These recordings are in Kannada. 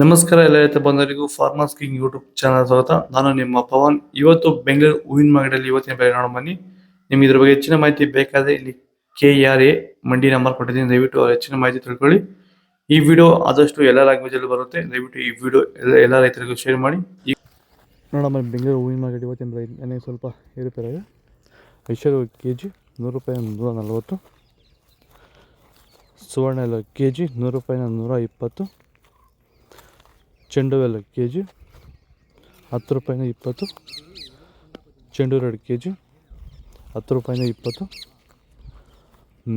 ನಮಸ್ಕಾರ ಎಲ್ಲ ರೈತ ಬಂಧುಗಳಿಗೂ ಫಾರ್ಮರ್ಸ್ ಕಿಂಗ್ ಯೂಟ್ಯೂಬ್ ಚಾನಲ್ ಸ್ವಾಗತ. ನಾನು ನಿಮ್ಮ ಪವನ್. ಇವತ್ತು ಬೆಂಗಳೂರು ಹೂವಿನ ಮಾರ್ಕೆಟಲ್ಲಿ ಇವತ್ತಿನ ಬೆಲೆ ನೋಡೋಣ ಬನ್ನಿ. ನಿಮ್ಗೆ ಇದ್ರ ಬಗ್ಗೆ ಹೆಚ್ಚಿನ ಮಾಹಿತಿ ಬೇಕಾದ್ರೆ ಇಲ್ಲಿ KRA ಮಂಡಿ ನಂಬರ್ ಕೊಟ್ಟಿದ್ದೀನಿ, ದಯವಿಟ್ಟು ಹೆಚ್ಚಿನ ಮಾಹಿತಿ ತಿಳ್ಕೊಳ್ಳಿ. ಈ ವಿಡಿಯೋ ಆದಷ್ಟು ಎಲ್ಲ ಲ್ಯಾಂಗ್ವೇಜ್ ಅಲ್ಲಿ ಬರುತ್ತೆ, ದಯವಿಟ್ಟು ಈ ವಿಡಿಯೋ ಎಲ್ಲ ರೈತರಿಗೂ ಶೇರ್ ಮಾಡಿ. ನೋಡೋಣ ಬೆಂಗಳೂರು ಹೂವಿನ ಮಾರ್ಕೆಟ್ ಇವತ್ತಿನ ಬೆಲೆ ನನಗೆ ಸ್ವಲ್ಪ ಏರುಪೇರಾಗಿದೆ. ಐಶ್ವರ್ಯ KG 100 ರೂಪಾಯಿ 140, ಸುವರ್ಣ ಎಲ್ಲ KG 100 ರೂಪಾಯಿ 120, ಚೆಂಡು ಎಲ್ಲ KG 10 ರೂಪಾಯಿ 20, ಚೆಂಡು ರೆಡ್ KG 10 ರೂಪಾಯಿ 20,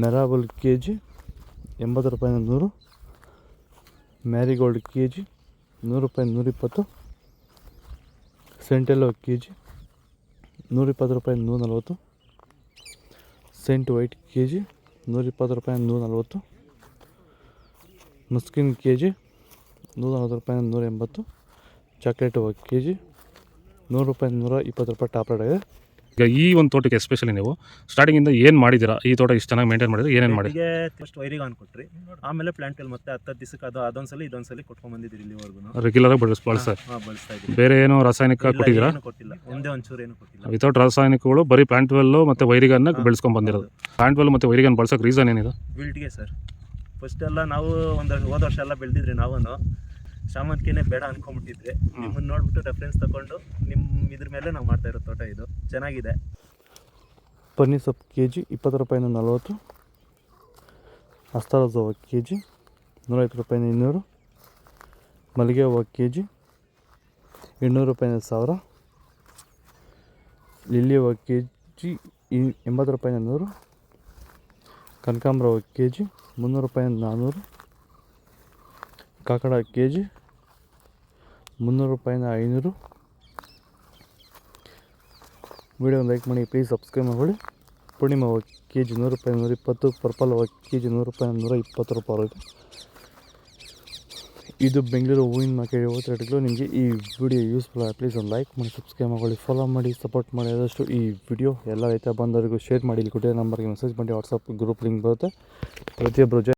ಮೆರಾಬಲ್ KG 80 ರೂಪಾಯಿ 100, ಮ್ಯಾರಿಗೋಲ್ಡ್ KG 100 ರೂಪಾಯಿ 120, ಸೆಂಟೆಲ್ಲೋ KG 120 ರೂಪಾಯಿ 140, ಸೆಂಟ್ ವೈಟ್ KG 120 ರೂಪಾಯಿ 140, ಮಸ್ಕಿನ್ KG 140 ರೂಪಾಯಿ 180, ಚಾಕ್ಲೇಟ್ KG 100 ರೂಪಾಯಿ 120 ರೂಪಾಯಿ ಟಾಪ್ ರೇಟ್ ಆಗಿದೆ. ಈಗ ಈ ಒಂದು ತೋಟಕ್ಕೆ ಎಸ್ಪೆಷಲಿ ನೀವು ಸ್ಟಾರ್ಟಿಂಗಿಂದ ಏನು ಮಾಡಿದ್ದೀರಾ? ಈ ತೋಟ ಇಷ್ಟು ಚೆನ್ನಾಗಿ ಮೇಂಟೈನ್ ಮಾಡಿದ್ರೆ ಏನೇನು ಮಾಡಿ? ಫಸ್ಟ್ ವೈರಿಗೆ ಕೊಟ್ರಿ, ಆಮೇಲೆ ಪ್ಲಾಂಟ್ ಮತ್ತೆ 10 ದಿವಸಕ್ಕೆ ಅದೊಂದ್ಸಲಿ ಇದೊಂದ್ಸಲಿ ಕೊಟ್ಕೊಂಡ್ ಬಂದಿದ್ದೀರಿ ಇಲ್ಲಿವರೆಗೂ ರೆಗ್ಯುಲರ್ ಆಗಿ ಬಳಸ್ತಾ ಇದ್ದೀವಿ. ಬೇರೆ ಏನು ರಾಸಾಯನಿಕ ಕೊಟ್ಟಿದ್ದೀರಾ? ಏನು ಕೊಟ್ಟಿಲ್ಲ, ಒಂದೇ ಒಂಚೂರು ಏನು ಕೊಟ್ಟಿಲ್ಲ. ವಿತೌಟ್ ರಾಸಾಯನಿಕಗಳು ಬರೀ ಪ್ಲಾಂಟ್ ವೆಲ್ಲು ಮತ್ತು ವೈರಿಗನ್ನ ಬೆಳೆಸ್ಕೊಂಡು ಬಂದಿರೋದು. ಪ್ಲಾಂಟ್ ವೆಲ್ ಮತ್ತು ವೈರಿಗನ್ ಬಳಸೋಕೆ ರೀಸನ್ ಏನಿದೆ? ವಿಲ್ಟ್ಗೆ ಸರ್. ಫಸ್ಟ್ ಎಲ್ಲ ನಾವು ಹೋದ ವರ್ಷ ಎಲ್ಲ ಬೆಳೆದಿದ್ರಿ, ನಾವು ಶಾಮಂತಿಗೆನೇ ಬೇಡ ಅನ್ಕೊಂಡ್ಬಿಟ್ಟಿದ್ರಿ. ನಿಮ್ಮನ್ನ ನೋಡ್ಬಿಟ್ಟು ರೆಫರೆನ್ಸ್ ತಗೊಂಡು ನಿಮ್ಮ ಇದ್ರ ಮೇಲೆ ನಾವು ಮಾಡ್ತಾ ಇರೋ ತೋಟ ಇದು ಚೆನ್ನಾಗಿದೆ. ಪನ್ನೀರ್ ಸೊಪ್ಪು KG 20 ರೂಪಾಯಿ 40, ಅಸ್ತಾರ ಹೂವು KG 150 ರೂಪಾಯಿ 200, ಮಲ್ಲಿಗೆ ಹೂವು KG 800 ರೂಪಾಯಿ 1000, ಲಿಲ್ಲಿ ಹೂವು KG 80 ರೂಪಾಯಿ 100, ಕನಕಾಂಬರ ಹೂವು KG 300 ರೂಪಾಯಿ 400, ಕಾಕಡ KG 300 ರೂಪಾಯಿ 500. ವಿಡಿಯೋ ಲೈಕ್ ಮಾಡಿ, ಪ್ಲೀಸ್ ಸಬ್ಸ್ಕ್ರೈಬ್ ಮಾಡಿ. ಪೂರ್ಣಿಮಾ ಹೂವು KG 100 ರೂಪಾಯಿ 120, ಪರ್ಪಲ್ ಹೂವು KG 100 ರೂಪಾಯಿ 120 ರೂಪಾಯಿ ಆಯಿತು. ಇದು ಬೆಂಗಳೂರು ಹೂವಿನ ಮಾರ್ಕೆಟ್ ಇವತ್ತು ರೇಟ್ಗಳು. ನಿಮಗೆ ಈ ವಿಡಿಯೋ ಯೂಸ್ಫುಲ್ ಆಗಿ ಪ್ಲೀಸ್ ಒಂದು ಲೈಕ್ ಮಾಡಿ, ಸಬ್ಸ್ಕ್ರೈಬ್ ಮಾಡಿ, ಫಾಲೋ ಮಾಡಿ, ಸಪೋರ್ಟ್ ಮಾಡಿ. ಆದಷ್ಟು ಈ ವಿಡಿಯೋ ಎಲ್ಲ ರೈತ ಬಂದವರಿಗೂ ಶೇರ್ ಮಾಡಿ. ಇಲ್ಲಿ ಕೊಟ್ಟಿರೋ ನಂಬರ್ಗೆ ಮೆಸೇಜ್ ಮಾಡಿ, ವಾಟ್ಸಪ್ ಗ್ರೂಪ್ ಲಿಂಕ್ ಬರುತ್ತೆ. ಪ್ರತಿಯೊಬ್ಬರು